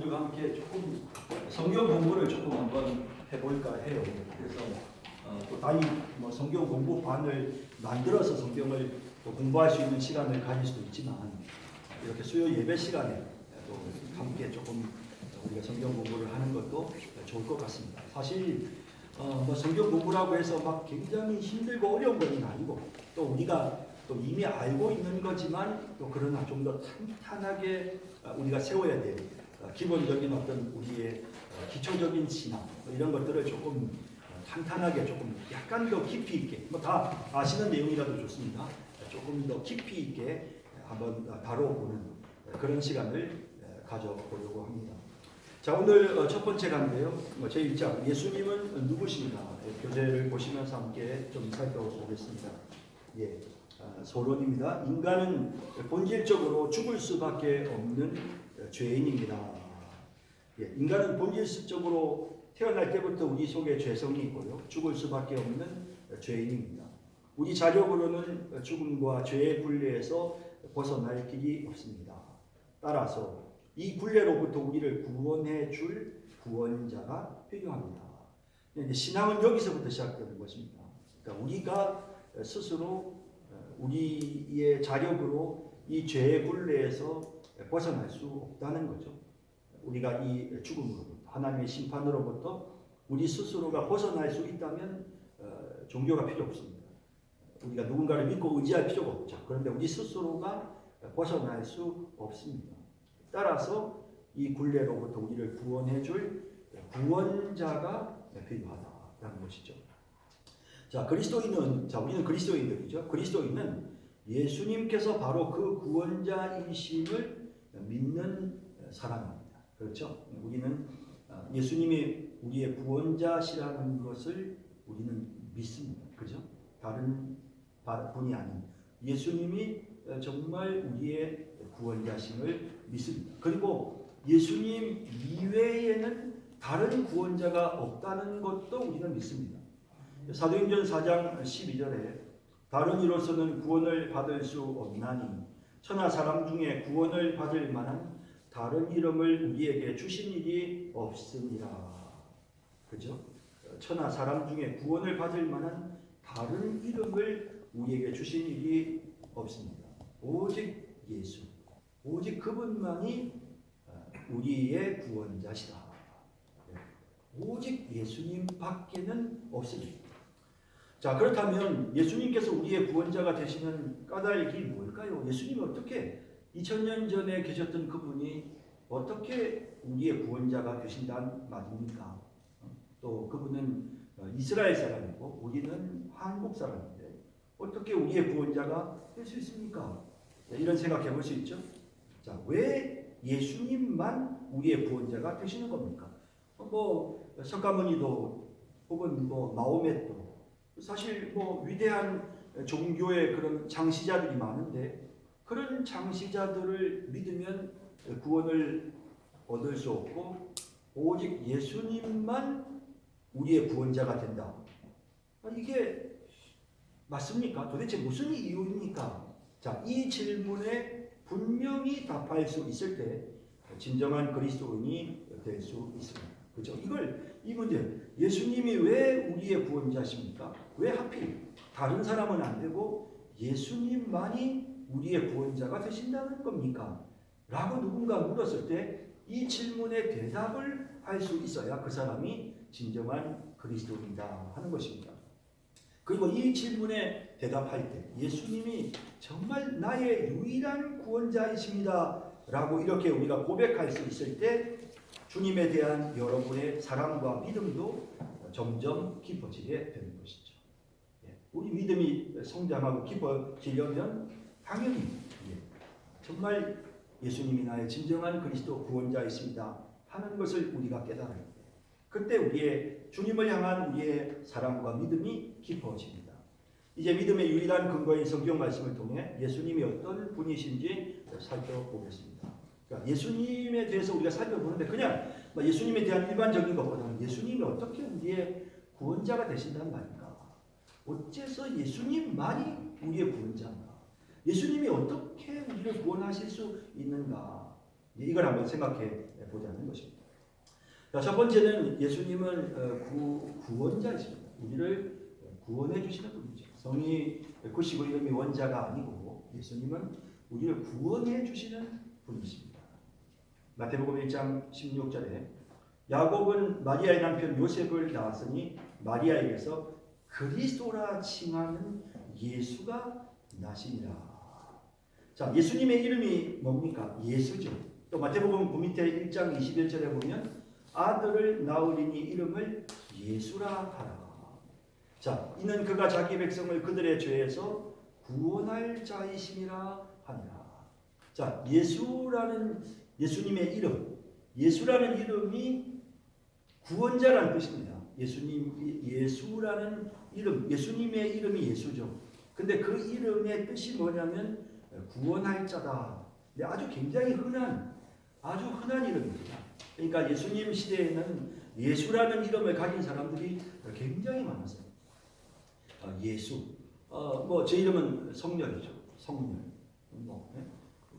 여러분들과 함께 조금 성경 공부를 조금 한번 해볼까 해요. 그래서 또 단위 성경 공부반을 만들어서 성경을 또 공부할 수 있는 시간을 가질 수도 있지만 이렇게 수요 예배 시간에 또 함께 조금 우리가 성경 공부를 하는 것도 좋을 것 같습니다. 사실 성경 공부라고 해서 막 굉장히 힘들고 어려운 건 아니고 또 우리가 또 이미 알고 있는 거지만 또 그러나 좀 더 탄탄하게 우리가 세워야 될 기본적인 어떤 우리의 기초적인 신앙 이런 것들을 조금 탄탄하게 조금 약간 더 깊이 있게 다 아시는 내용이라도 좋습니다. 조금 더 깊이 있게 한번 다뤄보는 그런 시간을 가져보려고 합니다. 자, 오늘 첫 번째 강의인데요. 제1장 예수님은 누구신가 교재를 보시면서 함께 좀 살펴보겠습니다. 예, 소론입니다. 인간은 본질적으로 죽을 수밖에 없는 죄인입니다. 예, 인간은 본질적으로 태어날 때부터 우리 속에 죄성이 있고요. 죽을 수밖에 없는 죄인입니다. 우리 자력으로는 죽음과 죄의 굴레에서 벗어날 길이 없습니다. 따라서 이 굴레로부터 우리를 구원해 줄 구원자가 필요합니다. 신앙은 여기서부터 시작되는 것입니다. 그러니까 우리가 스스로 우리의 자력으로 이 죄의 굴레에서 벗어날 수 없다는 거죠. 우리가 이 죽음으로부터 하나님의 심판으로부터 우리 스스로가 벗어날 수 있다면 종교가 필요 없습니다. 우리가 누군가를 믿고 의지할 필요가 없죠. 그런데 우리 스스로가 벗어날 수 없습니다. 따라서 이 굴레로부터 우리를 구원해 줄 구원자가 필요하다라는 것이죠. 자, 우리는 그리스도인들이죠. 그리스도인은 예수님께서 바로 그 구원자이심을 믿는 사람입니다. 그렇죠? 우리는 예수님이 우리의 구원자시라는 것을 우리는 믿습니다. 그죠? 다른 분이 아닌 예수님이 정말 우리의 구원자심을 믿습니다. 그리고 예수님 이외에는 다른 구원자가 없다는 것도 우리는 믿습니다. 사도행전 4장 12절에 다른 이로서는 구원을 받을 수 없나니 천하 사람 중에 구원을 받을 만한 다른 이름을 우리에게 주신 일이 없습니다. 그죠? 천하 사람 중에 구원을 받을 만한 다른 이름을 우리에게 주신 일이 없습니다. 오직 예수, 오직 그분만이 우리의 구원자시다. 오직 예수님 밖에는 없습니다. 자, 그렇다면 예수님께서 우리의 구원자가 되시는 까닭이 뭘까요? 예수님이 어떻게 2000년 전에 계셨던 그분이 어떻게 우리의 구원자가 되신다는 말입니까? 또 그분은 이스라엘 사람이고 우리는 한국 사람인데 어떻게 우리의 구원자가 될 수 있습니까? 이런 생각해 볼 수 있죠. 자, 왜 예수님만 우리의 구원자가 되시는 겁니까? 석가모니도 혹은 마호메도 사실 위대한 종교의 그런 창시자들이 많은데 그런 창시자들을 믿으면 구원을 얻을 수 없고 오직 예수님만 우리의 구원자가 된다. 이게 맞습니까? 도대체 무슨 이유입니까? 자, 이 질문에 분명히 답할 수 있을 때 진정한 그리스도인이 될 수 있습니다. 그죠? 이 문제, 예수님이 왜 우리의 구원자십니까? 왜 하필 다른 사람은 안 되고 예수님만이 우리의 구원자가 되신다는 겁니까? 라고 누군가 물었을 때 이 질문에 대답을 할 수 있어야 그 사람이 진정한 그리스도인이다 하는 것입니다. 그리고 이 질문에 대답할 때 예수님이 정말 나의 유일한 구원자이십니다 라고 이렇게 우리가 고백할 수 있을 때 주님에 대한 여러분의 사랑과 믿음도 점점 깊어지게 되는 것이죠. 우리 믿음이 성장하고 깊어지려면 당연히 정말 예수님이 나의 진정한 그리스도 구원자이십니다 하는 것을 우리가 깨달을 때 그때 우리의 주님을 향한 우리의 사랑과 믿음이 깊어집니다. 이제 믿음의 유일한 근거인 성경 말씀을 통해 예수님이 어떤 분이신지 살펴보겠습니다. 그러니까 예수님에 대해서 우리가 살펴보는데 그냥 예수님에 대한 일반적인 것보다는 예수님이 어떻게 우리의 구원자가 되신다는 말인가? 어째서 예수님만이 우리의 구원자인가? 예수님이 어떻게 우리를 구원하실 수 있는가? 이걸 한번 생각해 보자는 것입니다. 자, 첫 번째는 예수님은 구원자이십니다. 우리를 구원해 주시는 분이죠. 성이 99 이름이 원자가 아니고 예수님은 우리를 구원해 주시는 분이십니다. 마태복음 1장 16절에 야곱은 마리아의 남편 요셉을 낳았으니 마리아에게서 그리스도라 칭하는 예수가 나시니라. 자, 예수님의 이름이 뭡니까? 예수죠. 또 마태복음 그 밑에 1장 21절에 보면 아들을 낳으리니 이름을 예수라 하라. 자, 이는 그가 자기 백성을 그들의 죄에서 구원할 자이심이라 하니라. 자, 예수님의 이름, 예수라는 이름이 구원자라는 뜻입니다. 예수라는 이름, 예수님의 이름이 예수죠. 근데 그 이름의 뜻이 뭐냐면 구원할 자다. 아주 굉장히 아주 흔한 이름입니다. 그러니까 예수님 시대에는 예수라는 이름을 가진 사람들이 굉장히 많았어요. 예수, 뭐 제 이름은 성렬이죠. 성렬.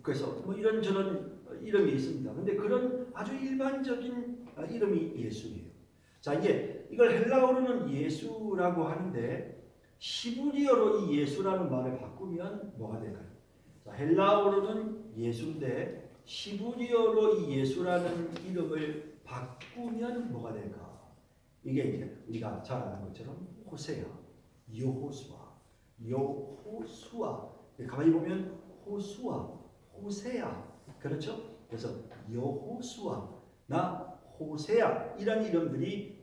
그래서 뭐 이런저런 이름이 있습니다. 근데 그런 아주 일반적인 이름이 예수예요. 자, 이걸 헬라어로는 예수라고 하는데 히브리어로 이 예수라는 말을 바꾸면 뭐가 될까요? 자, 헬라어로는 예수인데 히브리어로 이 예수라는 이름을 바꾸면 뭐가 될까? 이게 이제 우리가 잘 아는 것처럼 호세아, 여호수아. 가만히 보면 호수아, 호세아, 그렇죠? 그래서 여호수아나 호세아 이런 이름들이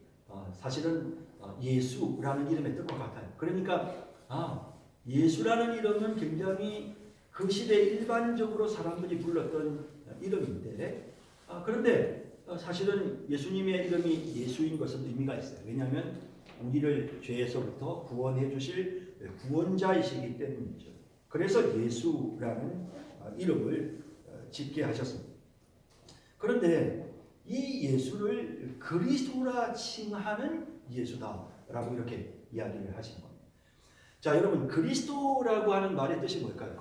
사실은 예수라는 이름의 뜻과 같아요. 그러니까 예수라는 이름은 굉장히 그 시대 일반적으로 사람들이 불렀던 이름인데 그런데 사실은 예수님의 이름이 예수인 것은 의미가 있어요. 왜냐하면 우리를 죄에서부터 구원해 주실 구원자이시기 때문이죠. 그래서 예수라는 이름을 짓게 하셨습니다. 그런데 이 예수를 그리스도라 칭하는 예수다라고 이렇게 이야기를 하신 겁니다. 자, 여러분, 그리스도라고 하는 말의 뜻이 뭘까요?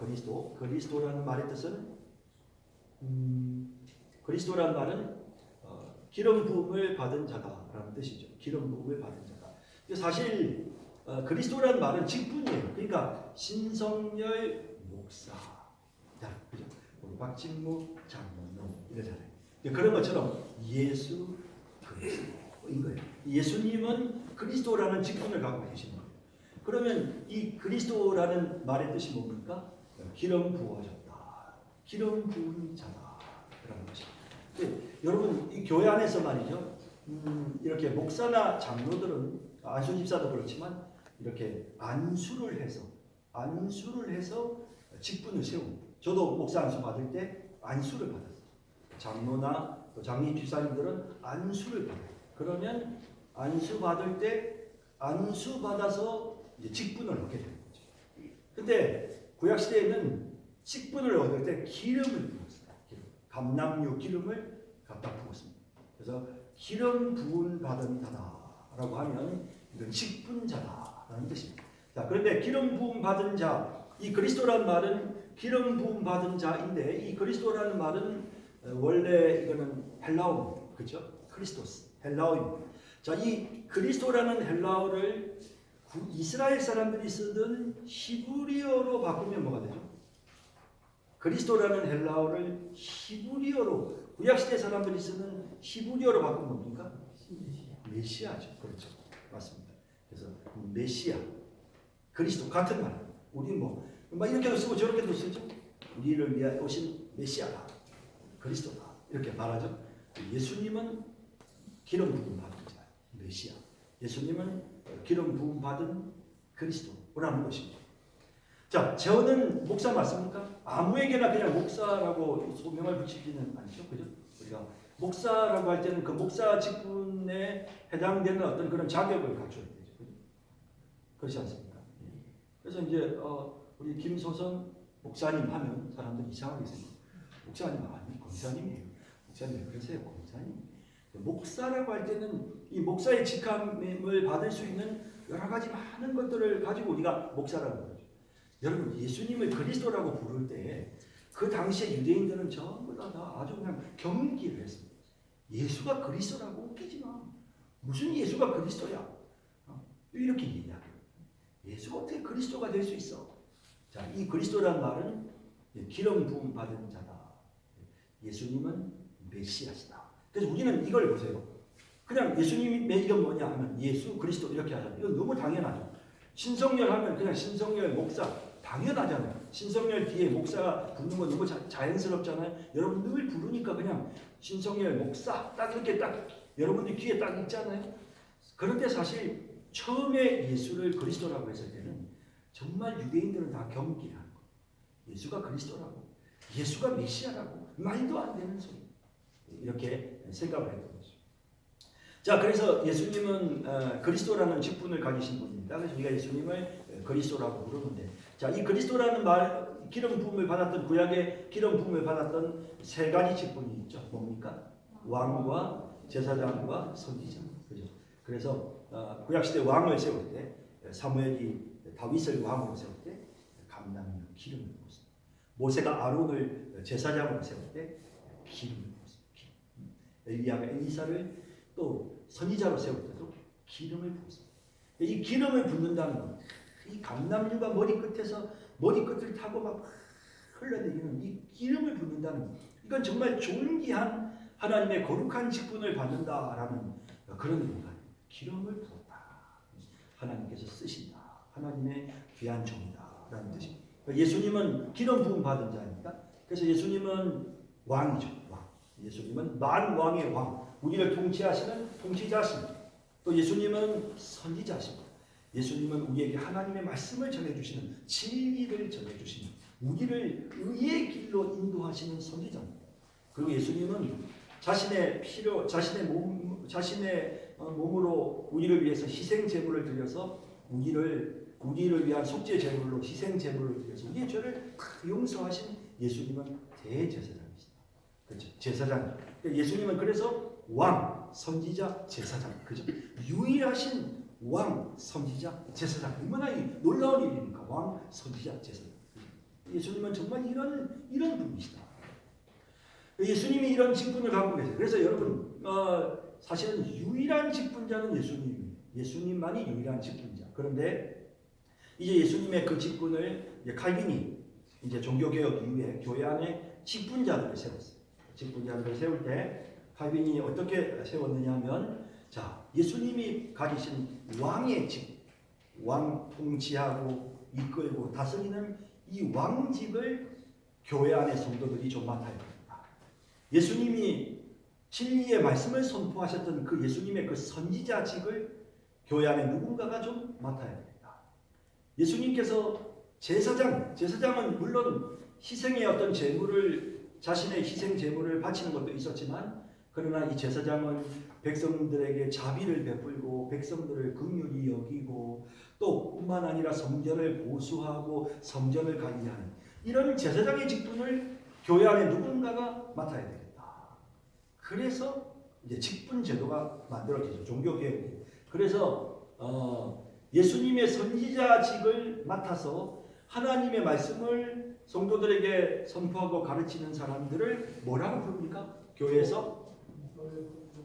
그리스도라는 말의 뜻은 그리스도라는 말은 기름 부음을 받은 자다라는 뜻이죠. 기름 부음을 받은 자다. 사실 그리스도라는 말은 직분이에요. 그러니까 신성열 목사, 자, 그죠? 박진무 장로님 이러잖아요. 그런 것처럼 예수 그리스도인 거예요. 예수님은 그리스도라는 직분을 갖고 계시는 거예요. 그러면 이 그리스도라는 말의 뜻이 뭡니까? 기름 부어졌다, 기름 부은 자다라는 것입니다. 여러분, 이 교회 안에서 말이죠. 이렇게 목사나 장로들은 안수 집사도 그렇지만 이렇게 안수를 해서 직분을 세웁니다. 저도 목사 안수 받을 때 안수를 받았어요. 장로나 또 장로 집사님들은 안수를 받아요. 그러면 안수 받을 때 안수 받아서 이제 직분을 얻게 되는 거죠. 근데 구약 시대에는 직분을 얻을 때 기름을 부었어요. 감람유 기름을 갖다 부었습니다. 그래서 기름 부은 받은 자다라고 하면 이건 직분자다라는 뜻입니다. 자, 그런데 기름 부음 받은 자, 이 그리스도라는 말은 기름 부음 받은 자인데 이 그리스도라는 말은 원래 이거는 헬라어, 그렇죠? 크리스토스, 헬라어입니다. 자, 이 그리스도라는 헬라어를 이스라엘 사람들이 쓰던 히브리어로 바꾸면 뭐가 되죠? 그리스도라는 헬라어를 히브리어로 구약시대 사람들이 쓰는 히브리어로 바꾸면 뭡니까? 메시아죠. 그렇죠. 맞습니다. 그래서 메시아, 그리스도 같은 말. 우리 막 이렇게도 쓰고 저렇게도 쓰죠. 우리를 위하여 오신 메시아다, 그리스도다 이렇게 말하죠. 예수님은 기름 부음 받은 자, 메시아. 예수님은 기름 부음 받은 그리스도라는 것입니다. 자, 저는 목사 맞습니까? 아무에게나 그냥 목사라고 소명을 붙이지는 않죠, 그죠? 우리가 목사라고 할 때는 그 목사 직분에 해당되는 어떤 그런 자격을 갖춰야 되죠, 그죠? 그렇지 않습니까? 그래서 이제 우리 김소선 목사님 하면 사람들이 이상하게 생각해요. 목사님 아니, 권사님이에요. 목사님 왜 그러세요, 권사님? 목사라고 할 때는 이 목사의 직함을 받을 수 있는 여러 가지 많은 것들을 가지고 우리가 목사라고 그러죠. 여러분, 예수님을 그리스도라고 부를 때 그 당시에 유대인들은 전부 그것보다 다 아주 그냥 경기를 했습니다. 예수가 그리스도라고 웃기지 마. 무슨 예수가 그리스도야? 이렇게 얘기하고 예수가 어떻게 그리스도가 될 수 있어? 자, 이 그리스도란 말은 기름 부음 받은 자다. 예수님은 메시아시다. 그래서 우리는 이걸 보세요. 그냥 예수님의 이름 뭐냐 하면 예수 그리스도 이렇게 하잖아요. 이건 너무 당연하죠. 신성열 하면 그냥 신성열 목사 당연하잖아요. 신성열 뒤에 목사가 붙는 건 너무 자연스럽잖아요. 여러분 늘 부르니까 그냥 신성열 목사 딱 이렇게 딱 여러분들 귀에 딱 있잖아요. 그런데 사실 처음에 예수를 그리스도라고 했을 때는 정말 유대인들은 다 경기를 하는 거예요. 예수가 그리스도라고, 예수가 메시아라고 말도 안 되는 소리. 이렇게 생각을 했던 거죠. 자, 그래서 예수님은 그리스도라는 직분을 가지신 분입니다. 그래서 우리가 예수님을 그리스도라고 부르는데, 자, 이 그리스도라는 말, 기름 부음을 받았던 구약의 기름 부음을 받았던 세 가지 직분이 있죠. 뭡니까? 왕과 제사장과 선지자. 그죠? 그래서 구약 시대 왕을 세울 때 사무엘이 다윗을 왕으로 세울 때 감람유 기름을 부었습니다. 모세가 아론을 제사장으로 세울 때 기름을 부었습니다. 엘리야가 엘리사를 또 선지자로 세울 때도 기름을 부었습니다. 이 기름을 붓는다는 것, 이 감람유가 머리 끝에서 머리 끝을 타고 막 흘러내리는 이 기름을 붓는다는 것, 이건 정말 존귀한 하나님의 거룩한 직분을 받는다라는 그런 의미가 기름을 부었다. 하나님께서 쓰신다. 하나님의 귀한 종이다라는 뜻입니다. 예수님은 기름 부음 받은 자입니다. 그래서 예수님은 왕이죠. 왕. 예수님은 만왕의 왕. 우리를 통치하시는 통치자십니다. 또 예수님은 선지자십니다. 예수님은 우리에게 하나님의 말씀을 전해주시는 진리를 전해주시는 우리를 의의 길로 인도하시는 선지자입니다. 그리고 예수님은 자신의 몸으로 우리를 위해서 희생 제물을 드려서 우리를 위한 속죄 제물로 희생 제물을 드려서 우리의 죄를 용서하신 예수님은 대제사장이시다. 그렇죠? 제사장. 예수님은 그래서 왕, 선지자, 제사장. 그죠? 유일하신 왕, 선지자, 제사장. 얼마나 놀라운 일입니까? 왕, 선지자, 제사장. 예수님은 정말 이런 분이시다. 예수님이 이런 직분을 갖고 계세요. 그래서 여러분 사실은 유일한 직분자는 예수님이에요. 예수님만이 유일한 직분자. 그런데 이제 예수님의 그 직분을 칼빈이 이제 종교개혁 이후에 교회 안에 직분자들을 세웠어요. 직분자들을 세울 때 칼빈이 어떻게 세웠느냐면, 자, 예수님이 가지신 왕의 직, 왕 통치하고 이끌고 다스리는 이 왕직을 교회 안의 성도들이 좀 맡아야 됩니다. 예수님이 진리의 말씀을 선포하셨던 그 예수님의 그 선지자직을 교회 안에 누군가가 좀 맡아야 됩니다. 예수님께서 제사장은 물론 희생의 어떤 제물을, 자신의 희생 제물을 바치는 것도 있었지만, 그러나 이 제사장은 백성들에게 자비를 베풀고 백성들을 긍휼히 여기고 또 뿐만 아니라 성전을 보수하고 성전을 관리하는 이런 제사장의 직분을 교회 안에 누군가가 맡아야 되겠다. 그래서 이제 직분 제도가 만들어지죠. 종교개혁이. 그래서 예수님의 선지자직을 맡아서 하나님의 말씀을 성도들에게 선포하고 가르치는 사람들을 뭐라고 부릅니까? 교회에서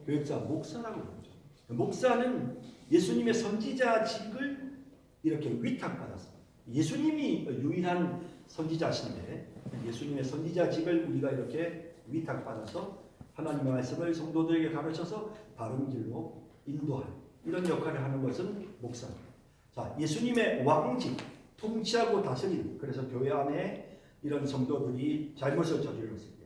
교역자, 목사라고 부르죠. 목사는 예수님의 선지자직을 이렇게 위탁받았습니다. 예수님이 유일한 선지자신데 예수님의 선지자직을 우리가 이렇게 위탁받아서 하나님의 말씀을 성도들에게 가르쳐서 바른 길로 인도하는 이런 역할을 하는 것은 목사입니다. 자, 예수님의 왕직, 통치하고 다스리는, 그래서 교회 안에 이런 성도들이 잘못을 저질렀을 때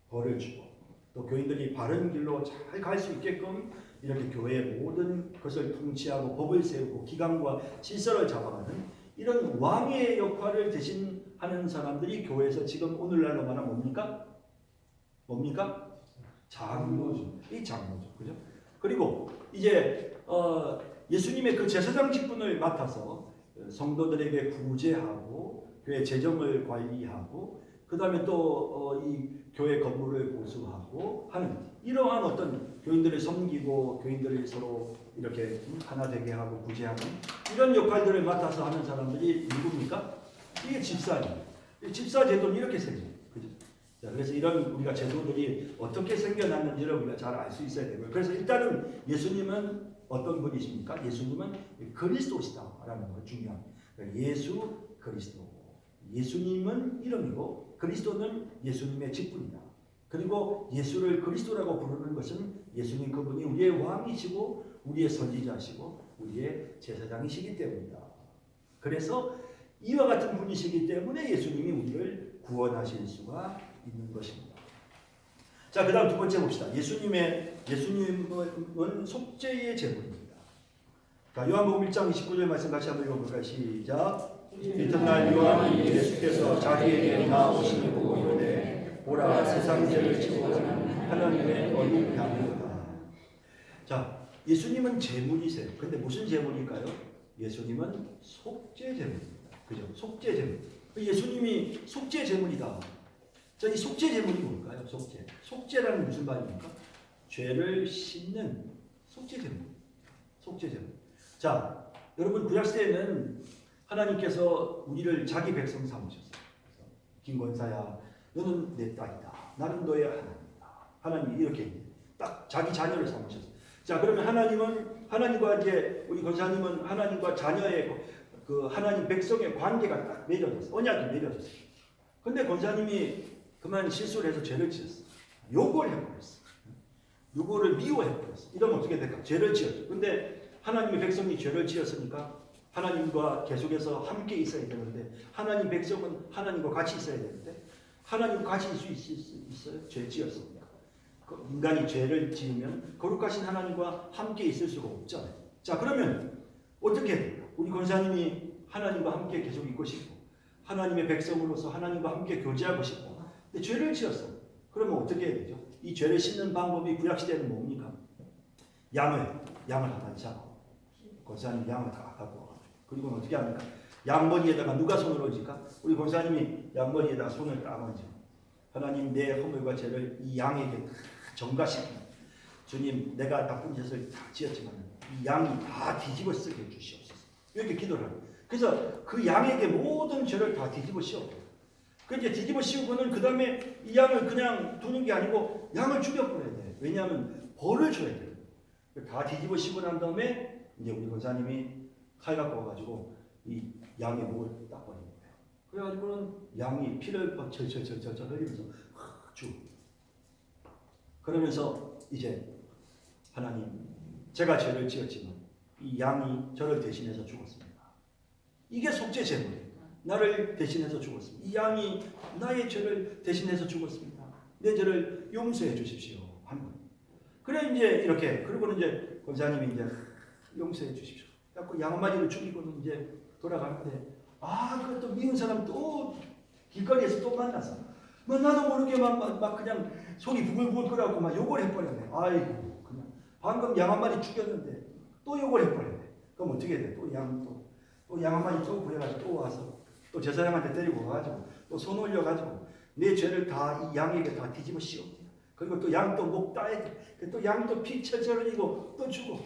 벌을 주고 또 교인들이 바른 길로 잘 갈 수 있게끔 이렇게 교회의 모든 것을 통치하고 법을 세우고 기강과 질서를 잡아가는 이런 왕의 역할을 대신하는 사람들이 교회에서 지금 오늘날로 말하면 뭡니까? 장로죠. 이 장로죠. 그죠? 그리고 이제 예수님의 그 제사장 직분을 맡아서 성도들에게 구제하고 교회 재정을 관리하고 그 다음에 또 이 교회 건물을 보수하고 하는 이러한 어떤 교인들을 섬기고 교인들을 서로 이렇게 하나 되게 하고 구제하는 이런 역할들을 맡아서 하는 사람들이 누굽니까? 이게 집사입니다. 집사 제도는 이렇게 생겨요. 그죠? 자, 그래서 이런 우리가 제도들이 어떻게 생겨났는지를 우리가 잘 알 수 있어야 되고요. 그래서 일단은 예수님은 어떤 분이십니까? 예수님은 그리스도시다라는 거 중요합니다. 예수 그리스도. 예수님은 이름이고 그리스도는 예수님의 직분이다. 그리고 예수를 그리스도라고 부르는 것은 예수님 그분이 우리의 왕이시고 우리의 선지자시고 우리의 제사장이시기 때문이다. 그래서 이와 같은 분이시기 때문에 예수님이 우리를 구원하실 수가 있는 것입니다. 자, 그 다음 두 번째 봅시다. 예수님은 속죄의 제물입니다. 자, 요한복음 1장 29절 말씀 같이 한번 읽어볼까요? 시작. 이튿날 요한이 예수께서 자기에게 나오시니 보고 이르되 보라 세상 죄를 지고 하나님의 어린 양이로다. 자, 예수님은 제물이세요. 근데 무슨 제물일까요? 예수님은 속죄 제물입니다. 그죠? 속죄 제물. 예수님이 속죄 제물이다. 자, 이 속죄 제물이 뭘까요? 속죄. 속죄라는 무슨 말입니까? 죄를 씻는 속죄 제물. 속죄 제물. 자, 여러분 구약 시대에는 하나님께서 우리를 자기 백성 삼으셨어요. 김권사야, 너는 내 딸이다. 나는 너의 하나님이다. 하나님이 이렇게 딱 자기 자녀를 삼으셨어요. 자, 그러면 하나님과 이제 우리 권사님은 하나님과 자녀의 그 하나님 백성의 관계가 딱 맺어졌어요. 언약이 맺어졌어요. 근데 권사님이 그만 실수를 해서 죄를 지었어. 욕을 해버렸어. 누구를 미워해버렸어. 이러면 어떻게 될까? 죄를 지었죠. 근데 하나님의 백성이 죄를 지었으니까 하나님과 계속해서 함께 있어야 되는데 하나님 백성은 하나님과 같이 있어야 되는데 하나님과 같이 있을 수 있어요? 죄 지었습니다. 인간이 죄를 지으면 거룩하신 하나님과 함께 있을 수가 없잖아요. 자, 그러면 어떻게 해야 돼요? 우리 권사님이 하나님과 함께 계속 있고 싶고 하나님의 백성으로서 하나님과 함께 교제하고 싶고 근데 죄를 지었어. 그러면 어떻게 해야 되죠? 이 죄를 씻는 방법이 구약시대는 뭡니까? 양을 하나 잡고 권사님 양을 다 갖고 와가지고 그리고 어떻게 합니까? 양머리에다가 누가 손을 얹을까? 우리 권사님이 양머리에다가 손을 딱 얹어. 하나님 내 허물과 죄를 이 양에게 전가시킵니다. 주님 내가 나쁜 짓을 다 지었지만 이 양이 다 뒤집어 쓰게 해주시옵소서. 이렇게 기도를 합니다. 그래서 그 양에게 모든 죄를 다 뒤집어 씌워요. 그 이제 뒤집어 씌우고는 그 다음에 이 양을 그냥 두는 게 아니고 양을 죽여버려야 돼. 왜냐하면 벌을 줘야 돼. 다 뒤집어 씌우고 난 다음에 이제 우리 권사님이 칼 갖고 와가지고 이 양의 목을 딱 버리는 거예요. 그래가지고는 양이 피를 절절절절 흘리면서 죽. 그러면서 이제 하나님 제가 죄를 지었지만 이 양이 저를 대신해서 죽었습니다. 이게 속죄 제물이에요. 나를 대신해서 죽었습니다. 이 양이 나의 죄를 대신해서 죽었습니다. 내 죄를 용서해 주십시오. 한 번. 그래 이제 이렇게 그리고는 이제 권사님이 이제 용서해 주십시오. 그래서 양 한 마리를 죽이고는 이제 돌아가는데 그것도 미운 사람 또 길거리에서 또 만나서 뭐 나도 모르게 막 그냥 속이 부글부글 끓어갖고 막 욕을 해버렸네. 아이고 그냥 방금 양 한 마리 죽였는데 또 욕을 해버렸네. 그럼 어떻게 돼? 또 양 한 마리 또 구해가지고 또 와서 또 제사장한테 데리고 와가지고 또 손 올려가지고 내 죄를 다 이 양에게 다 뒤집어 씌워. 그리고 또 양 또 목 따야 돼. 또 양 또 피 철철 흘리고 또 죽어.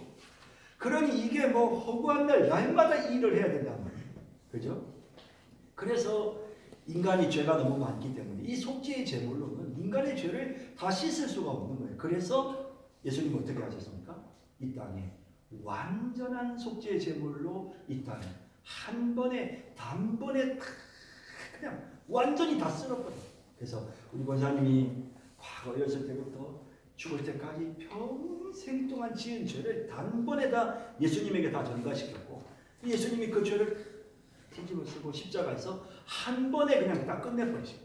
그러니 이게 뭐 허구한 날마다 이 일을 해야 된단 말이에요. 그죠? 그래서 인간이 죄가 너무 많기 때문에 이 속죄의 제물로는 인간의 죄를 다 씻을 수가 없는 거예요. 그래서 예수님은 어떻게 하셨습니까? 이 땅에 완전한 속죄의 제물로 이 땅에 한 번에 단번에 그냥 완전히 다 쓸어버려요. 그래서 우리 권사님이 과거 어렸을 때부터 죽을 때까지 평생 동안 지은 죄를 단번에 다 예수님에게 다 전가시켰고 예수님이 그 죄를 뒤집어 쓰고 십자가에서 한 번에 그냥 딱 끝내버리시고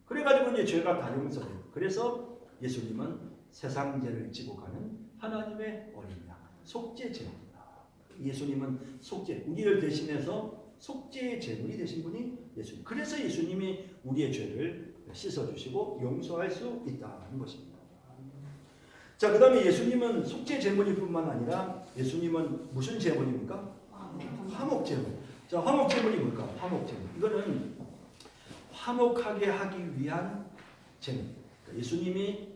그래가지고 이제 죄가 다 용서돼요. 그래서 예수님은 세상 죄를 지고 가는 하나님의 어린 양 속죄 제물이다. 예수님은 속죄 우리를 대신해서 속죄의 제물이 되신 분이 예수님. 그래서 예수님이 우리의 죄를 씻어주시고 용서할 수 있다는 것입니다. 자, 그 다음에 예수님은 속죄 제물일 뿐만 아니라 예수님은 무슨 제물입니까? 화목 제물. 자, 화목 제물이 뭘까? 화목 제물. 이거는 화목하게 하기 위한 제물. 그러니까 예수님이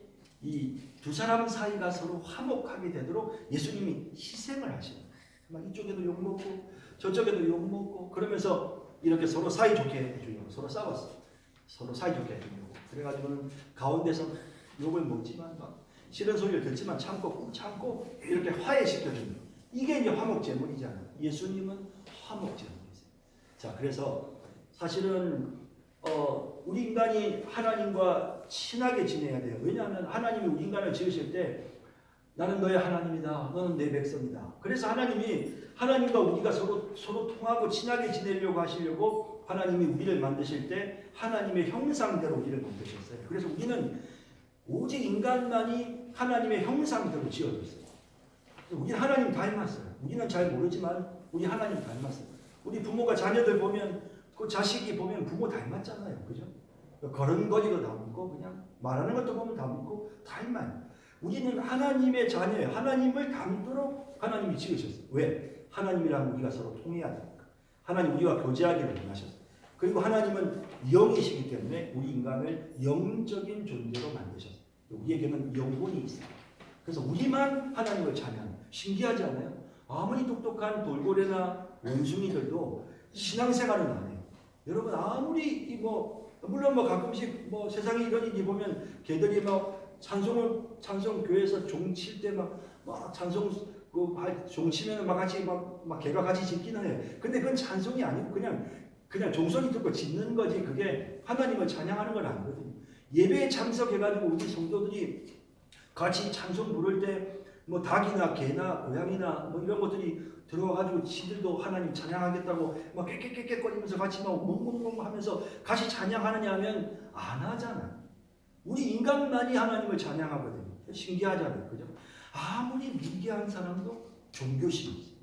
이 두 사람 사이가 서로 화목하게 되도록 예수님이 희생을 하시는 거예요. 막 이쪽에도 욕 먹고 저쪽에도 욕 먹고 그러면서 이렇게 서로 사이 좋게 해주려고 서로 싸웠어요. 서로 사이좋게 해주려고. 그래가지고는 가운데서 욕을 먹지만 막 싫은 소리를 듣지만 참고 꾹 참고 이렇게 화해시켜주는. 이게 이제 화목제물이잖아요. 예수님은 화목제물이세요. 자, 그래서 사실은 우리 인간이 하나님과 친하게 지내야 돼요. 왜냐하면 하나님이 우리 인간을 지으실 때 나는 너의 하나님이다. 너는 내 백성이다. 그래서 하나님이 하나님과 우리가 서로 통하고 친하게 지내려고 하시려고 하나님이 우리를 만드실 때 하나님의 형상대로 우리를 만드셨어요. 그래서 우리는 오직 인간만이 하나님의 형상대로 지어졌어요. 우리는 하나님 닮았어요. 우리는 잘 모르지만 우리 하나님 닮았어요. 우리 부모가 자녀들 보면 그 자식이 보면 부모 닮았잖아요. 그죠? 걸음걸이도 닮고 그냥 말하는 것도 보면 닮고 닮아요. 우리는 하나님의 자녀예요. 하나님을 닮도록 하나님이 지으셨어요. 왜? 하나님이랑 우리가 서로 통해야 되니까. 하나님 우리와 교제하기를 원하셨어요. 그리고 하나님은 영이시기 때문에 우리 인간을 영적인 존재로 만드셨어요. 우리에게는 영혼이 있어요. 그래서 우리만 하나님을 찬양해요. 신기하지 않아요? 아무리 똑똑한 돌고래나 원숭이들도 신앙생활은 안 해요. 여러분 아무리 물론 가끔씩 세상에 이런 일이 보면 걔들이 찬송 교회에서 종 칠 때 막 찬송 종 치면 걔가 같이 짓기는 해. 근데 그건 찬송이 아니고 그냥 종소리 듣고 짓는 거지. 그게 하나님을 찬양하는 건 아니거든요. 예배에 참석해가지고 우리 성도들이 같이 찬송 부를 때 닭이나 개나 고양이나 이런 것들이 들어와가지고 지들도 하나님 찬양하겠다고 막 깨깨깨깨거리면서 같이 멍멍멍 하면서 같이 찬양하느냐 하면 안 하잖아요. 우리 인간만이 하나님을 찬양하거든요. 신기하잖아요. 그죠? 아무리 미개한 사람도 종교심이 있어요.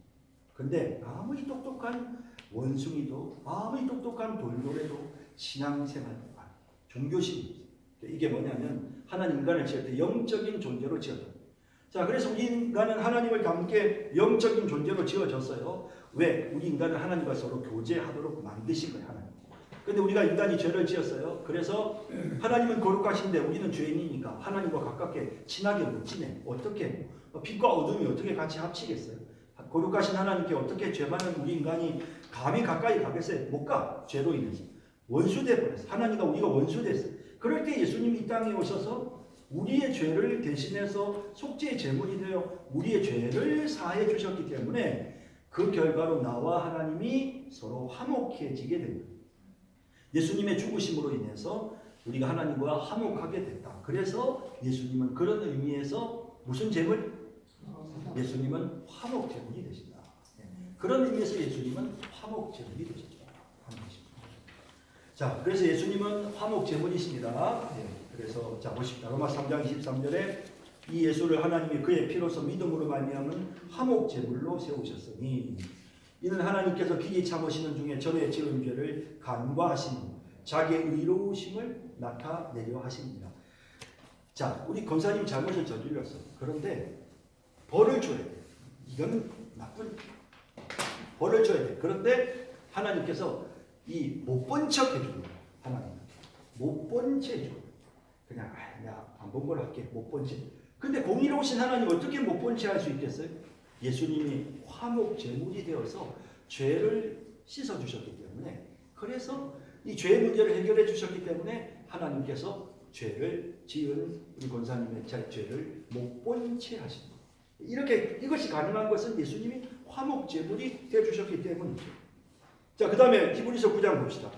근데 아무리 똑똑한 원숭이도 아무리 똑똑한 돌고래도 신앙생활도 안 해요. 종교심이 있어요. 이게 뭐냐면 하나님 인간을 지을 때 영적인 존재로 지었다. 자, 그래서 우리 인간은 하나님을 닮게 영적인 존재로 지어졌어요. 왜? 우리 인간은 하나님과 서로 교제하도록 만드신 거예요. 하나님. 근데 우리가 인간이 죄를 지었어요. 그래서 하나님은 거룩하신데 우리는 죄인이니까 하나님과 가깝게 친하게 못 지내. 어떻게? 빛과 어둠이 어떻게 같이 합치겠어요? 거룩하신 하나님께 어떻게 죄 많은 우리 인간이 감히 가까이 가겠어요? 못 가. 죄로 인해서. 원수돼 버렸어요. 하나님과 우리가 원수됐어요. 그럴 때 예수님이 이 땅에 오셔서 우리의 죄를 대신해서 속죄의 제물이 되어 우리의 죄를 사해 주셨기 때문에 그 결과로 나와 하나님이 서로 화목해지게 됩니다. 예수님의 죽으심으로 인해서 우리가 하나님과 화목하게 됐다. 그래서 예수님은 그런 의미에서 무슨 제물? 예수님은 화목 제물이 되신다. 그런 의미에서 예수님은 화목 제물이 되셨다. 자, 그래서 예수님은 화목 제물이십니다. 그래서 자 보십시다. 로마 3장 23절에 이 예수를 하나님이 그의 피로서 믿음으로 말미암은 화목 제물로 세우셨으니 이는 하나님께서 기기 참으시는 중에 전에 지은 죄를 간과하시니 자기의 의로우심을 나타내려 하십니다. 자, 우리 권사님 잘못을 저질렀어. 그런데 벌을 줘야 돼. 이건 나쁜 벌을 줘야 돼. 그런데 하나님께서 이 못 본 척 해주는 거야. 하나님 못 본 채 해줘. 그냥 내가 안 본 걸 할게. 못 본 채. 근데 공의로우신 하나님 어떻게 못 본 채 할 수 있겠어요? 예수님이 화목 제물이 되어서 죄를 씻어 주셨기 때문에, 그래서 이 죄 문제를 해결해 주셨기 때문에 하나님께서 죄를 지은 우리 권사님의 죄를 못 본 채 하십니다. 이렇게 이것이 가능한 것은 예수님이 화목 제물이 되어 주셨기 때문이죠. 자, 그 다음에 히브리서 9장 봅시다.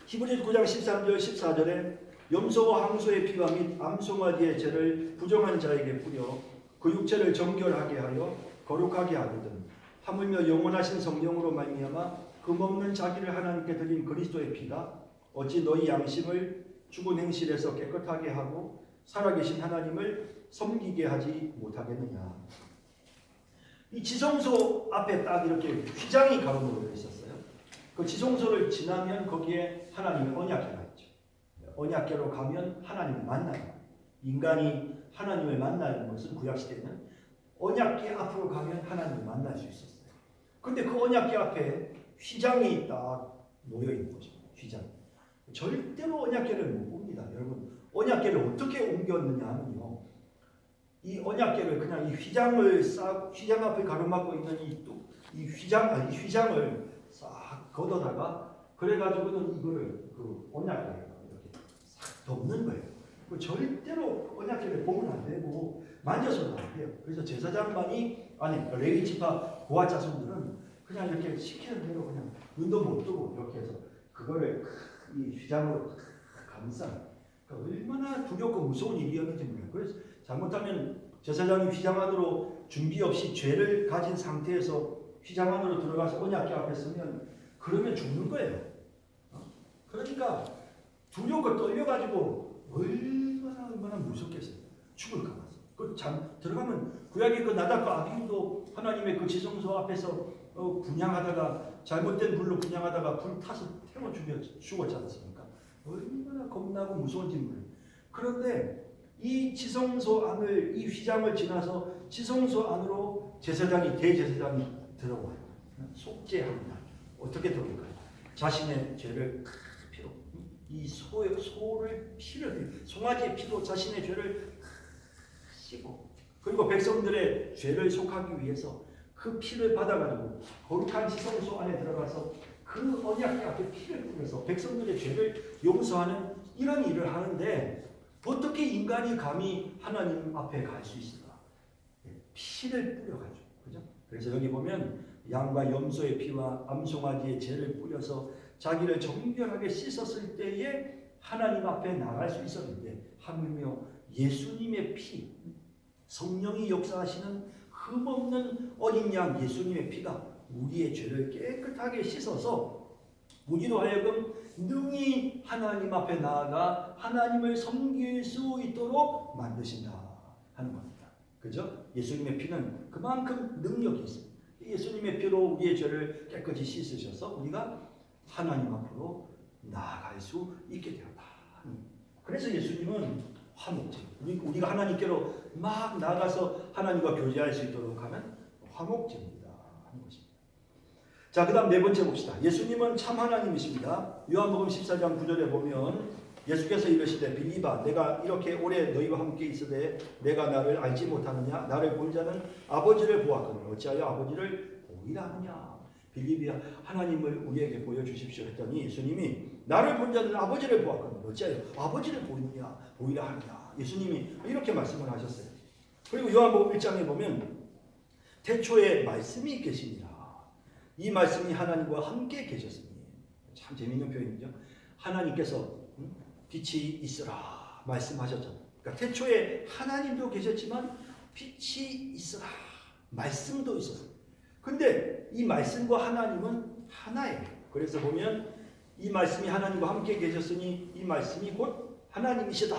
히브리서 9장 13절 14절에 염소와 항소의 피와 및 암송아지의 죄를 부정한 자에게 뿌려 그 육체를 정결하게 하여 거룩하게 하거든 하물며 영원하신 성령으로 말미암아 그 먹는 자기를 하나님께 드린 그리스도의 피가 어찌 너희 양심을 죽은 행실에서 깨끗하게 하고 살아계신 하나님을 섬기게 하지 못하겠느냐. 이 지성소 앞에 딱 이렇게 휘장이 가로물러 있었어요. 그 지성소를 지나면 거기에 하나님의 언약궤가 있죠. 언약궤로 가면 하나님을 만나요. 인간이 하나님을 만나는 것은 구약시대는 언약궤 앞으로 가면 하나님을 만날 수 있었어요. 근데 그 언약궤 앞에 휘장이 딱 놓여 있는 거죠. 휘장. 절대로 언약궤를 못 봅니다. 여러분, 언약궤를 어떻게 옮겼느냐 하면요. 이 언약궤를 그냥 이 휘장을 휘장 앞에 가로막고 있는 이 휘장을 싹 걷어다가 그래가지고는 이거를 그 언약궤를 이렇게 싹 덮는 거예요. 그 절대로 언약궤를 보면 안 되고 만져서도 안 돼요. 그래서 제사장만이 아니 레위 지파 고아 자손들은 그냥 이렇게 시키는 대로 그냥 눈도 못 뜨고 이렇게 해서 그거를 이 휘장으로 감싸. 그러니까 얼마나 두렵고 무서운 일이었는지 몰라요. 그래서 잘못하면 제사장이 휘장 안으로 준비 없이 죄를 가진 상태에서 휘장 안으로 들어가서 언약궤 앞에 서면 그러면 죽는 거예요. 그러니까 두렵고 떨려가지고 얼마나 무섭겠어요. 죽을까 봐서. 그 들어가면 구약의 그 나답과 아비후도 하나님의 그 지성소 앞에서 분향하다가 잘못된 불로 분향하다가 불 타서 태워 죽었지 않습니까? 얼마나 겁나고 무서운지 몰라요. 그런데 이 지성소 안을 이 휘장을 지나서 지성소 안으로 제사장이 대제사장이 들어와요. 속죄합니다. 어떻게 들어올까요? 자신의 죄를 피로 이 소를 피를 송아지의 피로 자신의 죄를 씻고 그리고 백성들의 죄를 속하기 위해서 그 피를 받아가지고 거룩한 지성소 안에 들어가서 그 언약궤 앞에 피를 뿌려서 백성들의 죄를 용서하는 이런 일을 하는데 어떻게 인간이 감히 하나님 앞에 갈 수 있을까? 피를 뿌려가지고 그죠? 그래서 여기 보면 양과 염소의 피와 암송아지의 죄를 뿌려서 자기를 정결하게 씻었을 때에 하나님 앞에 나갈 수 있었는데 하물며 예수님의 피, 성령이 역사하시는 흠없는 어린 양 예수님의 피가 우리의 죄를 깨끗하게 씻어서 우리로 하여금 능히 하나님 앞에 나아가 하나님을 섬길 수 있도록 만드신다 하는 겁니다. 그죠? 예수님의 피는 그만큼 능력이 있습니다. 예수님의 피로 우리의 죄를 깨끗이 씻으셔서 우리가 하나님 앞으로 나아갈 수 있게 되었다. 그래서 예수님은 화목제. 우리가 하나님께로 막 나가서 하나님과 교제할 수 있도록 하는 화목제입니다. 하는 것입니다. 자, 그 다음 네 번째 봅시다. 예수님은 참 하나님이십니다. 요한복음 14장 9절에 보면 예수께서 이르시되 빌립아 내가 이렇게 오래 너희와 함께 있으되 내가 나를 알지 못하느냐? 나를 본 자는 아버지를 보았거늘 어찌하여 아버지를 보이라 하느냐? 빌립이야 하나님을 우리에게 보여주십시오 했더니 예수님이 나를 본 자는 아버지를 보았거늘 어찌하여 아버지를 보이라 하느냐? 예수님이 이렇게 말씀을 하셨어요. 그리고 요한복음 1장에 보면 태초에 말씀이 계시니라. 이 말씀이 하나님과 함께 계셨으니 참 재미있는 표현이죠. 하나님께서 빛이 있으라 말씀하셨잖아요. 그러니까 태초에 하나님도 계셨지만 빛이 있으라 말씀도 있었어요. 근데 이 말씀과 하나님은 하나예요. 그래서 보면 이 말씀이 하나님과 함께 계셨으니 이 말씀이 곧 하나님이시다.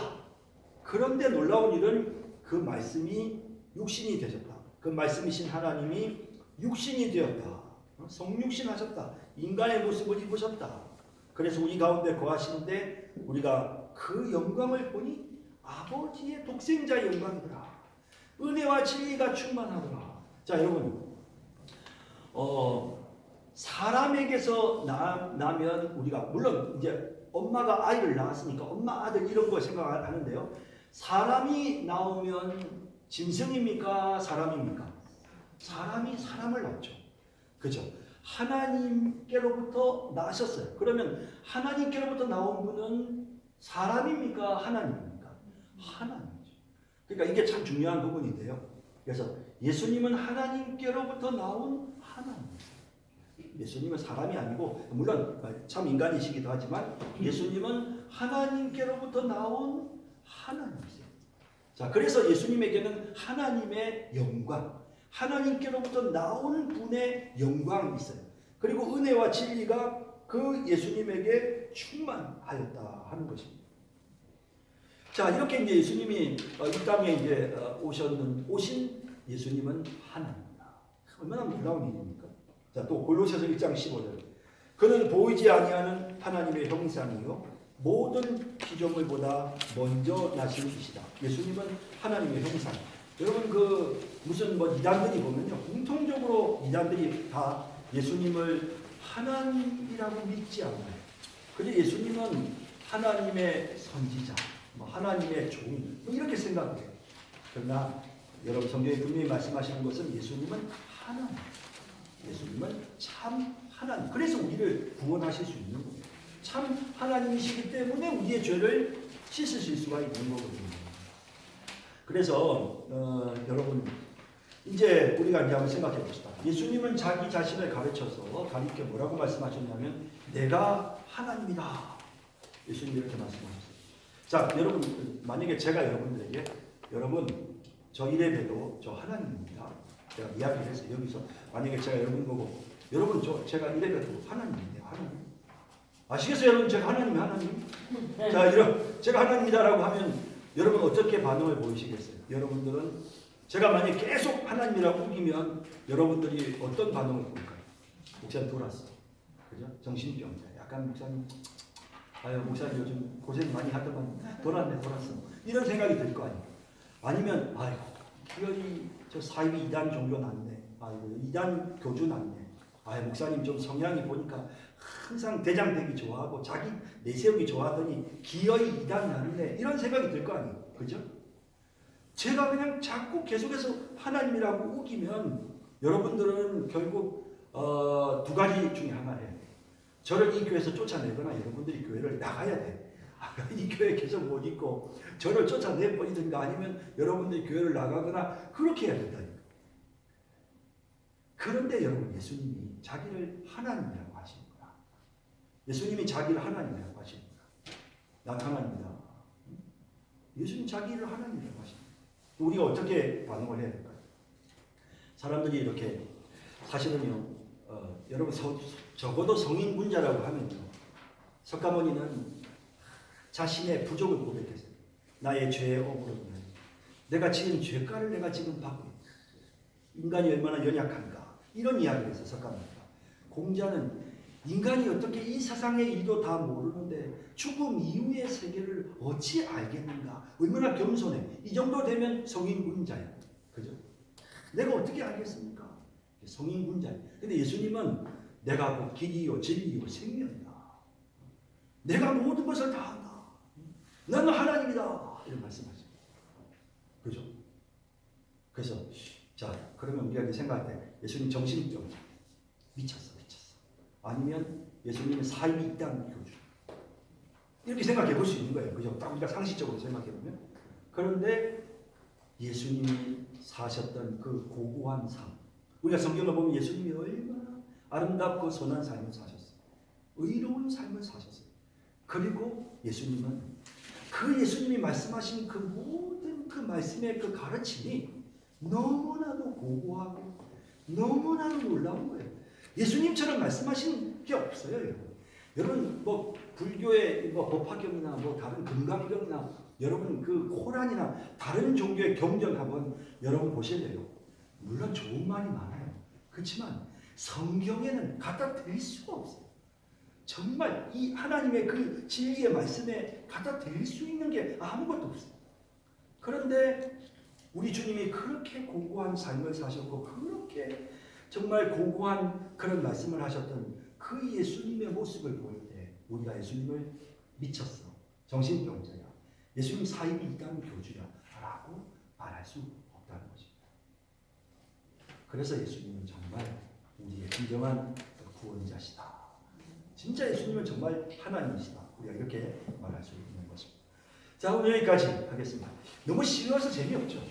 그런데 놀라운 일은 그 말씀이 육신이 되셨다. 그 말씀이신 하나님이 육신이 되었다. 성육신 하셨다. 인간의 모습을 입으셨다. 그래서 우리 가운데 거하시는데 우리가 그 영광을 보니 아버지의 독생자의 영광이더라. 은혜와 진리가 충만하더라. 자, 여러분, 사람에게서 나면 우리가 물론 이제 엄마가 아이를 낳았으니까 엄마 아들 이런 거 생각하는데요. 사람이 나오면 짐승입니까? 사람입니까? 사람이 사람을 낳죠. 그죠? 하나님께로부터 나셨어요. 그러면 하나님께로부터 나온 분은 사람입니까? 하나님입니까? 하나님이죠. 그러니까 이게 참 중요한 부분인데요. 그래서 예수님은 하나님께로부터 나온 하나님. 예수님은 사람이 아니고 물론 참 인간이시기도 하지만 예수님은 하나님께로부터 나온 하나님이세요. 자, 그래서 예수님에게는 하나님의 영광, 하나님께로부터 나온 분의 영광이 있어요. 그리고 은혜와 진리가 그 예수님에게 충만하였다 하는 것입니다. 자, 이렇게 이제 예수님이 이 땅에 이제 오신 예수님은 하나님이다. 얼마나 놀라운 일입니까? 자, 또 골로새서 1장 15절. 그는 보이지 아니하는 하나님의 형상이요 모든 피조물보다 먼저 나신 이시다. 예수님은 하나님의 형상. 여러분 그 무슨 이단들이 보면요 공통적으로 이단들이 다 예수님을 하나님이라고 믿지 않아요. 그래서 예수님은 하나님의 선지자, 하나님의 종 이렇게 생각해요. 그러나 여러분 성경에 분명히 말씀하시는 것은 예수님은 하나님. 예수님은 참 하나님. 그래서 우리를 구원하실 수 있는 거예요. 참 하나님이시기 때문에 우리의 죄를 씻으실 수가 있는 거거든요. 그래서 여러분 이제 우리가 이제 한번 생각해 봅시다. 예수님은 자기 자신을 가르쳐 뭐라고 말씀하셨냐면 내가 하나님이다. 예수님이 이렇게 말씀하셨어요. 자, 여러분 만약에 제가 여러분들에게 여러분 저 이래봬도 저 하나님입니다. 제가 이야기를 했어요. 여기서 만약에 제가 여러분 보고 여러분 제가 이래봬도 하나님인데요. 하나님. 아시겠어요? 여러분 제가 하나님. 자, 이런 제가 하나님이다라고 하면 여러분 어떻게 반응을 보이시겠어요? 여러분들은 제가 만약 계속 하나님이라고 우기면 여러분들이 어떤 반응을 보일까요? 목사님 돌았어. 그죠? 정신병자. 약간 목사님 아유 목사님 요즘 고생 많이 하더만 돌았어. 이런 생각이 들 거 아니에요. 아니면 아유 기어이 저 사이비 이단 종교 났네. 아이고 이단 교주 났네. 아유 목사님 좀 성향이 보니까 항상 대장되기 좋아하고 자기 내세우기 좋아하더니 기어이 이단 났네. 이런 생각이 들 거 아니에요. 그죠? 제가 그냥 자꾸 계속해서 하나님이라고 우기면 여러분들은 결국 두 가지 중에 하나를 해야 돼요. 저를 이 교회에서 쫓아내거나 여러분들이 교회를 나가야 돼. 이 교회에 계속 못 있고 저를 쫓아내버리든가 아니면 여러분들이 교회를 나가거나 그렇게 해야 된다니까. 그런데 여러분 예수님이 자기를 하나님이라고 하시는 거야. 예수님이 자기를 하나님이라고 하시는 거야. 난 하나님이다. 예수님 자기를 하나님이라고 하시는 거야. 우리가 어떻게 반응을 해야 될까요? 사람들이 이렇게 사실은요. 여러분 적어도 성인군자라고 하면요. 석가모니는 자신의 부족을 고백했어요. 나의 죄의 억울함을 내가 지은 죄가를 내가 지금 받고 있다. 인간이 얼마나 연약한가 이런 이야기를 해서 석가모니가 공자는 인간이 어떻게 이 세상의 일도 다 모르는데 죽음 이후의 세계를 어찌 알겠는가 얼마나 겸손해. 이 정도 되면 성인군자야. 그죠? 내가 어떻게 알겠습니까? 성인군자야. 근데 예수님은 내가 곧 길이요 진리요 생명이다. 내가 모든 것을 다 한다. 나는 하나님이다. 이런 말씀하죠. 그죠? 그래서 자 그러면 우리가 생각할 때 예수님 정신병자 미쳤어. 아니면 예수님은 사이비 이단 교주 이렇게 생각해 볼 수 있는 거예요. 그죠? 딱 우리가 상식적으로 생각해 보면. 그런데 예수님이 사셨던 그 고고한 삶 우리가 성경을 보면 예수님이 얼마나 아름답고 선한 삶을 사셨어요. 의로운 삶을 사셨어요. 그리고 예수님은 그 예수님이 말씀하신 그 모든 그 말씀의 그 가르침이 너무나도 고고하고 너무나도 놀라운 거예요. 예수님처럼 말씀하신 게 없어요, 여러분. 여러분 뭐 불교의 뭐 법화경이나 뭐 다른 금강경이나 여러분 그 코란이나 다른 종교의 경전 한번 여러분 보셔야 돼요. 물론 좋은 말이 많아요. 그렇지만 성경에는 갖다 댈 수가 없어요. 정말 이 하나님의 그 진리의 말씀에 갖다 댈 수 있는 게 아무것도 없어요. 그런데 우리 주님이 그렇게 고고한 삶을 사셨고 그렇게 정말 고고한 그런 말씀을 하셨던 그 예수님의 모습을 볼 때 우리가 예수님을 미쳤어. 정신병자야. 예수님 사이비 이단 교주야. 라고 말할 수 없다는 것입니다. 그래서 예수님은 정말 우리의 진정한 구원자시다. 진짜 예수님은 정말 하나님이시다. 우리가 이렇게 말할 수 있는 것입니다. 자, 오늘 여기까지 하겠습니다. 너무 쉬워서 재미없죠.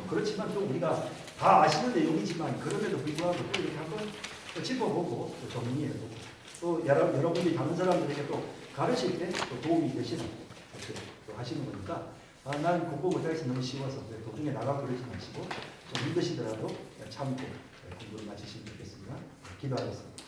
그렇지만 또 우리가 다 아시는 내용이지만 그럼에도 불구하고 또 이렇게 한번 또 짚어보고 또 정리해보고 또 여러분들이 다른 사람들에게 또 가르칠 때 또 도움이 되시는 또 하시는 거니까 난 공부 못하겠어 너무 쉬워서 도중에 나가고 그러지 마시고 좀 힘드시더라도 참고 공부를 마치시면 좋겠습니다. 기도하겠습니다.